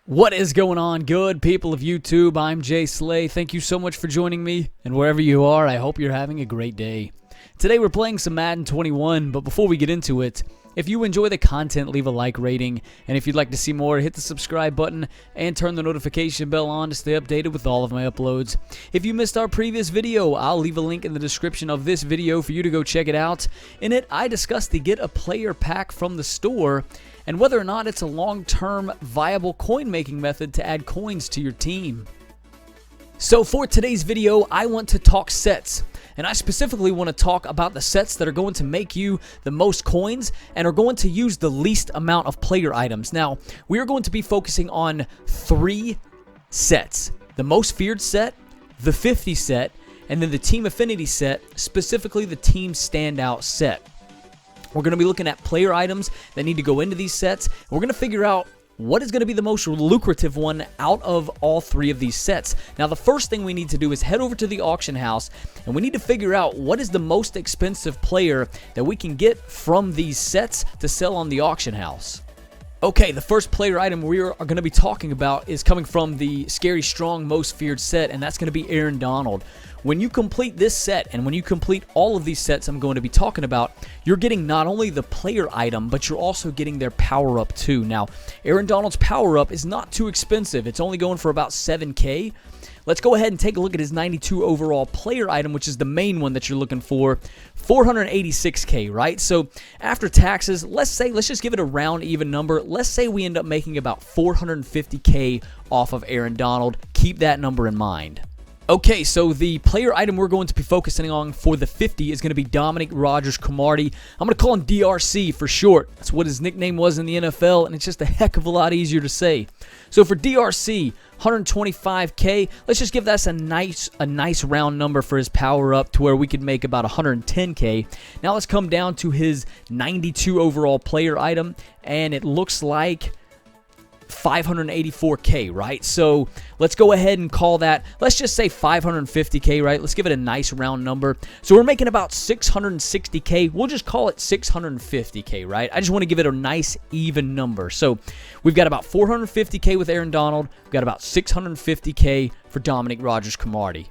What is going on, good people of YouTube? I'm ImJslay. Thank you so much for joining me, and wherever you are, I hope you're having a great day. Today we're playing some Madden 21, but before we get into it, if you enjoy the content, leave a like rating, and if you'd like to see more, hit the subscribe button and turn the notification bell on to stay updated with all of my uploads. If you missed our previous video, I'll leave a link in the description of this video for you to go check it out. In it, I discuss the get a player pack from the store and whether or not it's a long-term viable coin-making method to add coins to your team. So for today's video, I want to talk sets. And I specifically want to talk about the sets that are going to make you the most coins and are going to use the least amount of player items. Now, we are going to be focusing on 3 sets. The most feared set, the 50 set, and then the team affinity set, specifically the team standout set. We're going to be looking at player items that need to go into these sets. We're going to figure out what is going to be the most lucrative one out of all 3 of these sets. Now, the first thing we need to do is head over to the auction house, and we need to figure out what is the most expensive player that we can get from these sets to sell on the auction house. Okay, the first player item we are going to be talking about is coming from the Scary Strong Most Feared set, and that's going to be Aaron Donald. When you complete this set, and when you complete all of these sets I'm going to be talking about, you're getting not only the player item, but you're also getting their power-up too. Now, Aaron Donald's power-up is not too expensive. It's only going for about 7K. Let's go ahead and take a look at his 92 overall player item, which is the main one that you're looking for. 486K, right? So after taxes, let's just give it a round even number. Let's say we end up making about 450K off of Aaron Donald. Keep that number in mind. Okay, so the player item we're going to be focusing on for the 50 is going to be Dominic Rodgers-Cromartie. I'm going to call him DRC for short. That's what his nickname was in the NFL, and it's just a heck of a lot easier to say. So for DRC, 125K, let's just give that a nice round number for his power up to where we could make about 110K. Now let's come down to his 92 overall player item, and it looks like 584K, right? So let's go ahead and call that, let's just say 550K, right? Let's give it a nice round number. So we're making about 660K. We'll just call it 650K, right? I just want to give it a nice even number. So we've got about 450K with Aaron Donald. We've got about 650K for Dominic Rodgers-Cromartie.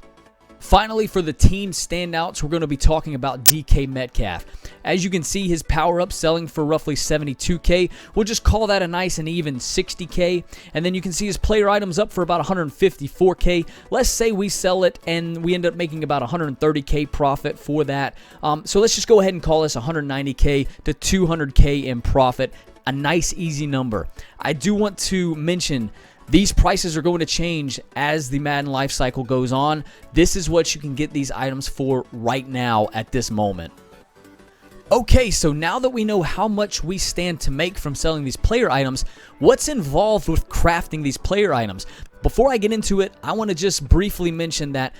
Finally, for the team standouts, we're going to be talking about DK Metcalf. As you can see, his power-up selling for roughly 72K. We'll just call that a nice and even 60K. And then you can see his player items up for about 154K. Let's say we sell it and we end up making about 130K profit for that. So let's just go ahead and call this 190K to 200K in profit. A nice, easy number. I do want to mention these prices are going to change as the Madden life cycle goes on. This is what you can get these items for right now at this moment. Okay, so now that we know how much we stand to make from selling these player items, what's involved with crafting these player items? Before I get into it, I want to just briefly mention that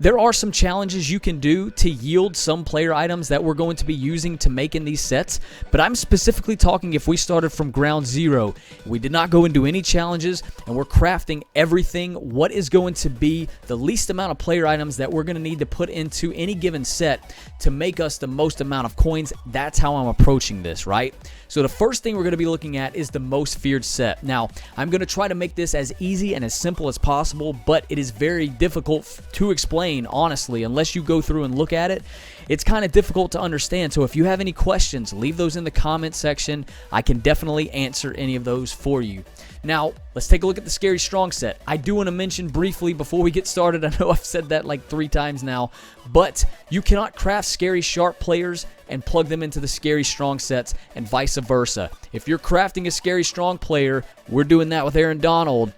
there are some challenges you can do to yield some player items that we're going to be using to make in these sets, but I'm specifically talking if we started from ground zero, we did not go into any challenges, and we're crafting everything, what is going to be the least amount of player items that we're going to need to put into any given set to make us the most amount of coins. That's how I'm approaching this, right? So the first thing we're going to be looking at is the most feared set. Now, I'm going to try to make this as easy and as simple as possible, but it is very difficult to explain, honestly, unless you go through and look at it. It's kind of difficult to understand. So if you have any questions, leave those in the comment section. I can definitely answer any of those for you. Now, let's take a look at the Scary Strong set. I do want to mention briefly before we get started, I know I've said that like 3 times now, but you cannot craft Scary Sharp players and plug them into the Scary Strong sets and vice versa. If you're crafting a Scary Strong player, we're doing that with Aaron Donald,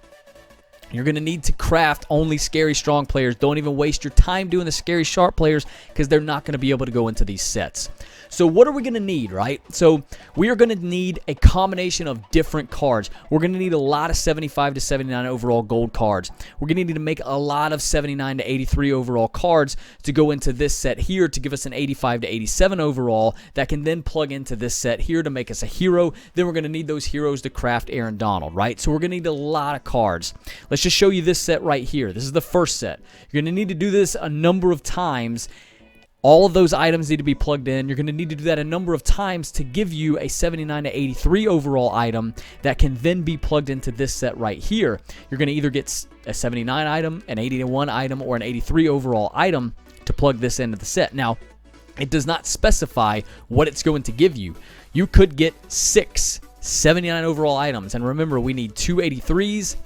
you're going to need to craft only Scary Strong players. Don't even waste your time doing the Scary Sharp players because they're not going to be able to go into these sets. So what are we going to need, right? So we are going to need a combination of different cards. We're going to need a lot of 75 to 79 overall gold cards. We're going to need to make a lot of 79 to 83 overall cards to go into this set here to give us an 85 to 87 overall that can then plug into this set here to make us a hero. Then we're going to need those heroes to craft Aaron Donald, right? So we're going to need a lot of cards. Let's just show you this set right here. This is the first set. You're going to need to do this a number of times All of those items need to be plugged in. You're going to need to do that a number of times to give you a 79 to 83 overall item that can then be plugged into this set right here. You're going to either get a 79 item, an 81 item, or an 83 overall item to plug this into the set. Now, it does not specify what it's going to give you. You could get 6 79 overall items. And remember, we need 2 83s,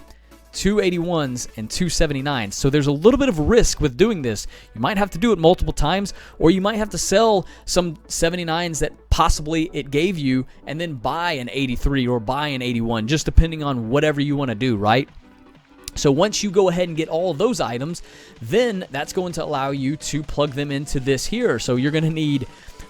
2 81s, and 2 79s. So there's a little bit of risk with doing this. You might have to do it multiple times, or you might have to sell some 79s that possibly it gave you and then buy an 83 or buy an 81, just depending on whatever you want to do, right? So once you go ahead and get all of those items, then that's going to allow you to plug them into this here. So you're going to need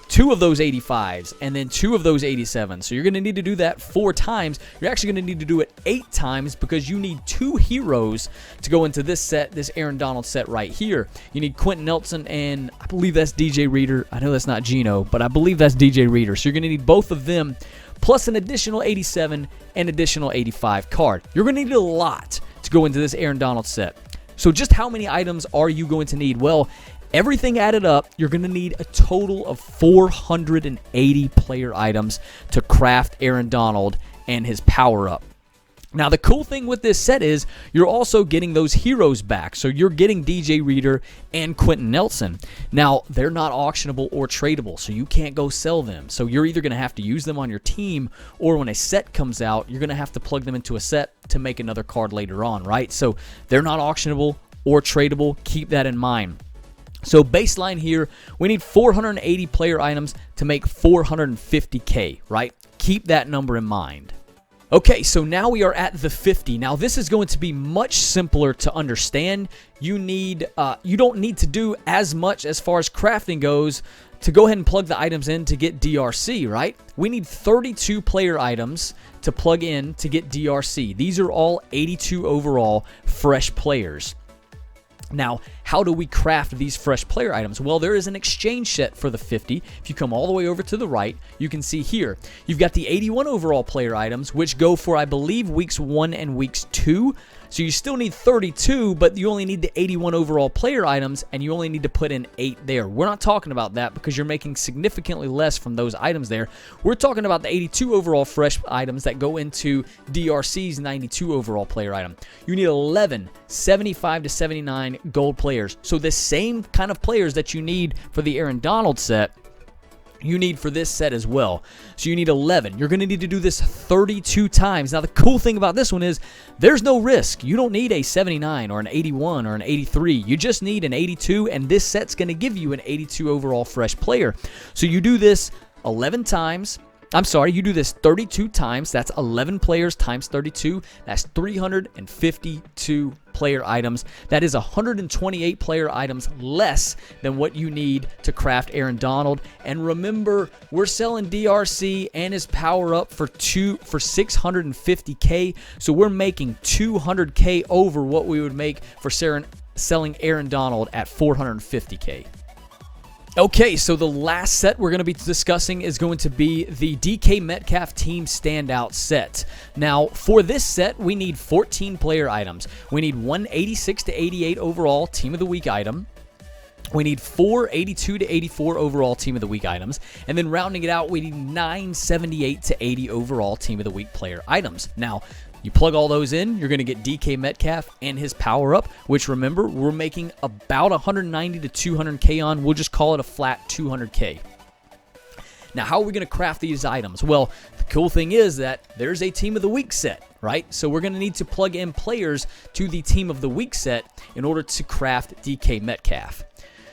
2 of those 85s and then 2 of those 87s. So you're going to need to do that 4 times. You're actually going to need to do it 8 times because you need 2 heroes to go into this set, this Aaron Donald set right here. You need Quentin Nelson and I believe that's DJ Reader. I know that's not Geno, but I believe that's DJ Reader. So you're going to need both of them plus an additional 87 and additional 85 card. You're going to need a lot to go into this Aaron Donald set. So just how many items are you going to need? Well, everything added up, you're going to need a total of 480 player items to craft Aaron Donald and his power-up. Now, the cool thing with this set is you're also getting those heroes back. So you're getting DJ Reader and Quentin Nelson. Now, they're not auctionable or tradable, so you can't go sell them. So you're either going to have to use them on your team, or when a set comes out, you're going to have to plug them into a set to make another card later on, right? So they're not auctionable or tradable. Keep that in mind. So baseline here, we need 480 player items to make 450K, right? Keep that number in mind. Okay, so now we are at the 50. Now this is going to be much simpler to understand. You don't need to do as much as far as crafting goes to go ahead and plug the items in to get DRC, right? We need 32 player items to plug in to get DRC. These are all 82 overall fresh players. Now, how do we craft these fresh player items? Well, there is an exchange set for the 50. If you come all the way over to the right, you can see here, you've got the 81 overall player items, which go for, I believe, weeks 1 and weeks 2. So you still need 32, but you only need the 81 overall player items, and you only need to put in 8 there. We're not talking about that because you're making significantly less from those items there. We're talking about the 82 overall fresh items that go into DRC's 92 overall player item. You need 11 75 to 79 gold players. So the same kind of players that you need for the Aaron Donald set, you need for this set as well. So you need 11. You're going to need to do this 32 times. Now, the cool thing about this one is there's no risk. You don't need a 79 or an 81 or an 83. You just need an 82, and this set's going to give you an 82 overall fresh player. So you do this 11 times. I'm sorry, you do this 32 times. That's 11 players times 32. That's 352 player items. That is 128 player items less than what you need to craft Aaron Donald. And remember, we're selling DRC and his power up for 650K. So we're making 200K over what we would make for selling Aaron Donald at 450K. Okay, so the last set we're going to be discussing is going to be the DK Metcalf Team Standout set. Now, for this set, we need 14 player items. We need 1 86 to 88 overall Team of the Week item. We need 4 82 to 84 overall Team of the Week items. And then rounding it out, we need 9 78 to 80 overall Team of the Week player items. Now, you plug all those in, you're going to get DK Metcalf and his power-up, which, remember, we're making about 190 to 200K on. We'll just call it a flat 200K. Now, how are we going to craft these items? Well, the cool thing is that there's a Team of the Week set, right? So we're going to need to plug in players to the Team of the Week set in order to craft DK Metcalf.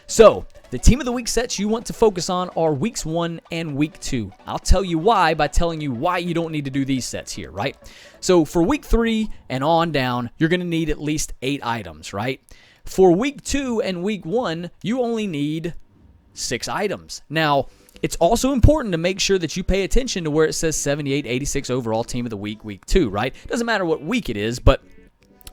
So, the Team of the Week sets you want to focus on are weeks 1 and week 2. I'll tell you why by telling you why you don't need to do these sets here, right? So for week 3 and on down, you're going to need at least 8 items, right? For week 2 and week 1, you only need 6 items. Now, it's also important to make sure that you pay attention to where it says 78, 86 overall Team of the Week, week 2, right? Doesn't matter what week it is, but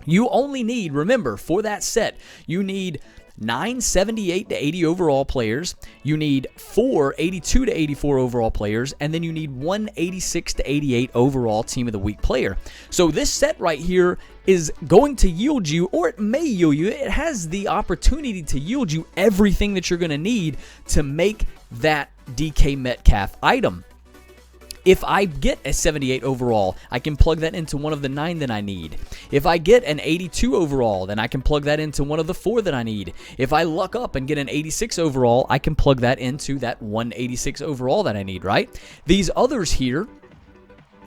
you only need, remember, for that set, you need 9 78 to 80 overall players, you need 4 82 to 84 overall players, and then you need 1 86 to 88 overall Team of the Week player. So this set right here is going to yield you, or it may yield you, it has the opportunity to yield you everything that you're going to need to make that DK Metcalf item. If I get a 78 overall, I can plug that into one of the 9 that I need. If I get an 82 overall, then I can plug that into one of the 4 that I need. If I luck up and get an 86 overall, I can plug that into that 186 overall that I need, right? These others here,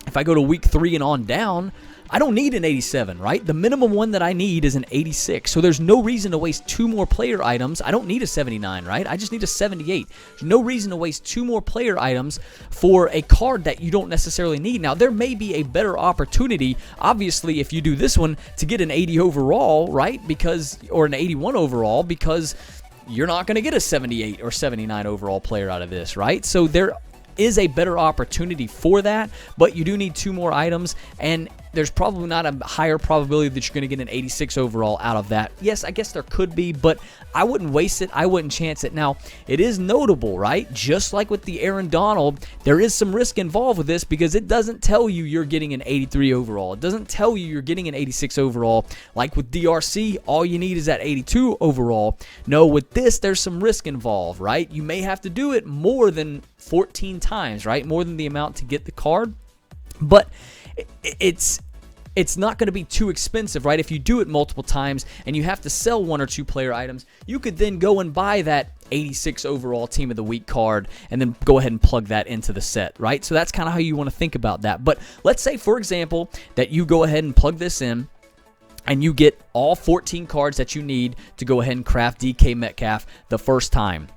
if I go to week 3 and on down, I don't need an 87, right? The minimum one that I need is an 86. So there's no reason to waste 2 more player items. I don't need a 79, right? I just need a 78. There's no reason to waste 2 more player items for a card that you don't necessarily need. Now, there may be a better opportunity, obviously, if you do this one, to get an 80 overall, right? Or an 81 overall, because you're not going to get a 78 or 79 overall player out of this, right? So there is a better opportunity for that, but you do need 2 more items, and there's probably not a higher probability that you're going to get an 86 overall out of that. Yes, I guess there could be, but I wouldn't waste it. I wouldn't chance it. Now, it is notable, right? Just like with the Aaron Donald, there is some risk involved with this because it doesn't tell you you're getting an 83 overall. It doesn't tell you you're getting an 86 overall. Like with DRC, all you need is that 82 overall. No, with this, there's some risk involved, right? You may have to do it more than 14 times, right? More than the amount to get the card. But it's not going to be too expensive, right? If you do it multiple times and you have to sell 1 or 2 player items, you could then go and buy that 86 overall Team of the Week card and then go ahead and plug that into the set, right? So that's kind of how you want to think about that. But let's say, for example, that you go ahead and plug this in and you get all 14 cards that you need to go ahead and craft DK Metcalf the first time.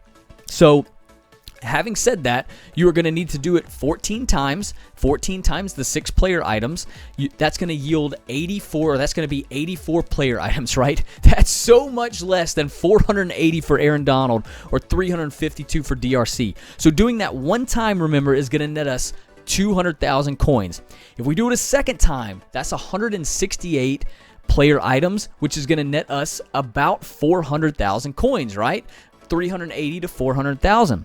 So having said that, you are going to need to do it 14 times the 6 player items. That's going to yield 84. That's going to be 84 player items, right? That's so much less than 480 for Aaron Donald or 352 for DRC. So doing that one time, remember, is going to net us 200,000 coins. If we do it a second time, that's 168 player items, which is going to net us about 400,000 coins, right? 380 to 400,000.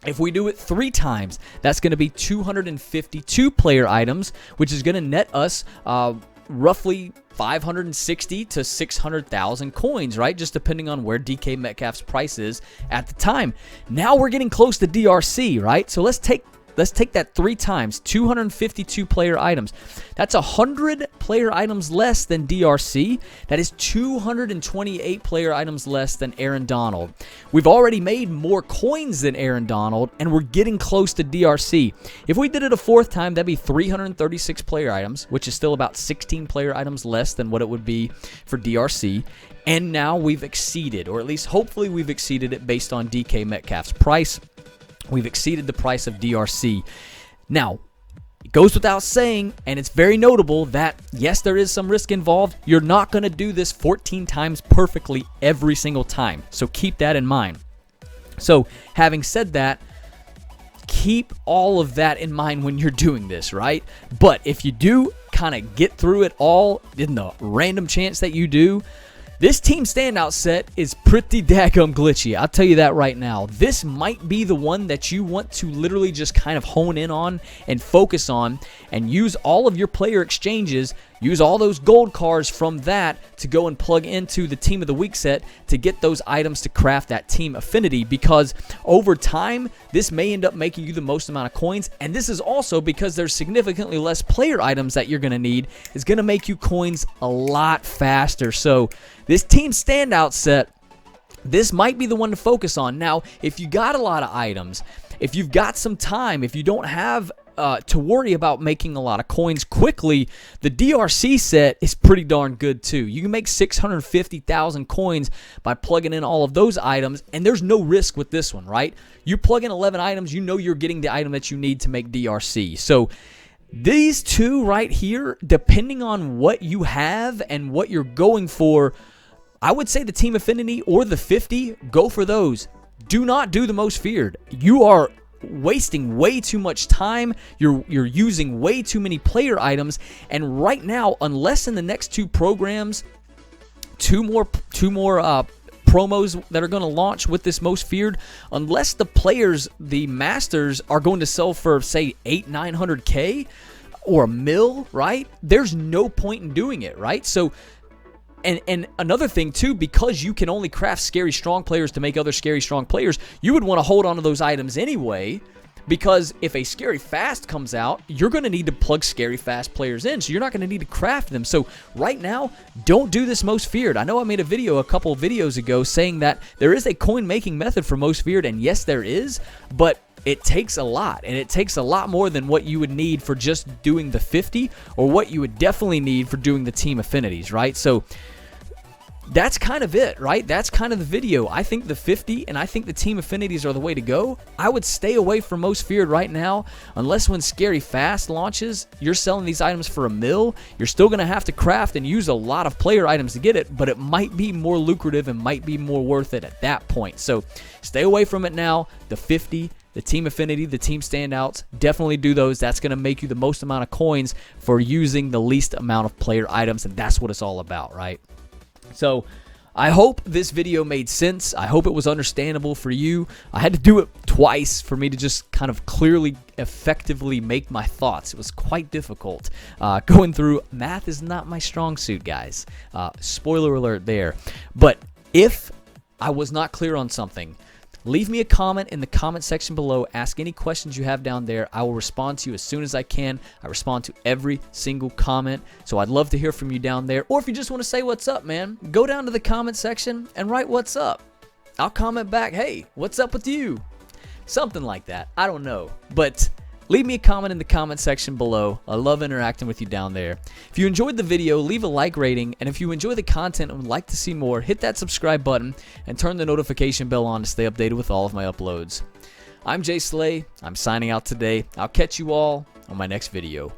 If we do it 3 times, that's going to be 252 player items, which is going to net us roughly 560 to 600,000 coins, right? Just depending on where DK Metcalf's price is at the time. Now we're getting close to DRC, right? So let's take that 3 times, 252 player items. That's 100 player items less than DRC. That is 228 player items less than Aaron Donald. We've already made more coins than Aaron Donald, and we're getting close to DRC. If we did it a 4th time, that'd be 336 player items, which is still about 16 player items less than what it would be for DRC. And now we've exceeded, or at least hopefully we've exceeded it based on DK Metcalf's price. We've exceeded the price of DRC. Now, it goes without saying, and it's very notable that, yes, there is some risk involved. You're not going to do this 14 times perfectly every single time. So keep that in mind. So having said that, keep all of that in mind when you're doing this, right? But if you do kind of get through it all in the random chance that you do, this team standout set is pretty daggum glitchy. I'll tell you that right now. This might be the one that you want to literally just kind of hone in on and focus on and use all of your player exchanges, use all those gold cards from that to go and plug into the Team of the Week set to get those items to craft that team affinity, because over time, this may end up making you the most amount of coins, and this is also because there's significantly less player items that you're going to need. It's going to make you coins a lot faster. So this team standout set, this might be the one to focus on. Now, if you got a lot of items, if you've got some time, if you don't have to worry about making a lot of coins quickly, the DRC set is pretty darn good too. You can make 650,000 coins by plugging in all of those items, and there's no risk with this one, right? You plug in 11 items, you know you're getting the item that you need to make DRC. So these two right here, depending on what you have and what you're going for, I would say the Team Affinity or the 50, go for those. Do not do the Most Feared. You are wasting way too much time. You're using way too many player items, and right now, unless in the next 2 programs, two more promos that are going to launch with this most feared, unless the players, the masters, are going to sell for, say, 800-900K or $1 million, right? There's no point in doing it, right? So, and another thing too, because you can only craft scary strong players to make other scary strong players, you would want to hold on to those items anyway, because if a scary fast comes out, you're going to need to plug scary fast players in, so you're not going to need to craft them. So right now, don't do this most feared. I know I made a video a couple of videos ago saying that there is a coin making method for most feared, and yes, there is, but it takes a lot, and it takes a lot more than what you would need for just doing the 50, or what you would definitely need for doing the team affinities, right? So that's kind of it, right? That's kind of the video. I think the 50 and I think the team affinities are the way to go. I would stay away from most feared right now, unless when Scary Fast launches, you're selling these items for $1 million. You're still going to have to craft and use a lot of player items to get it, but it might be more lucrative and might be more worth it at that point. So stay away from it now. The 50, the team affinity, the team standouts, definitely do those. That's going to make you the most amount of coins for using the least amount of player items, and that's what it's all about, right? So I hope this video made sense. I hope it was understandable for you. I had to do it twice for me to just kind of clearly, effectively make my thoughts. It was quite difficult. Going through math is not my strong suit, guys. Spoiler alert there. But if I was not clear on something, leave me a comment in the comment section below. Ask any questions you have down there. I will respond to you as soon as I can. I respond to every single comment, so I'd love to hear from you down there. Or if you just want to say what's up, man, go down to the comment section and write what's up. I'll comment back, hey, what's up with you? Something like that. I don't know. But leave me a comment in the comment section below. I love interacting with you down there. If you enjoyed the video, leave a like rating, and if you enjoy the content and would like to see more, hit that subscribe button and turn the notification bell on to stay updated with all of my uploads. I'm ImJslay. I'm signing out today. I'll catch you all on my next video.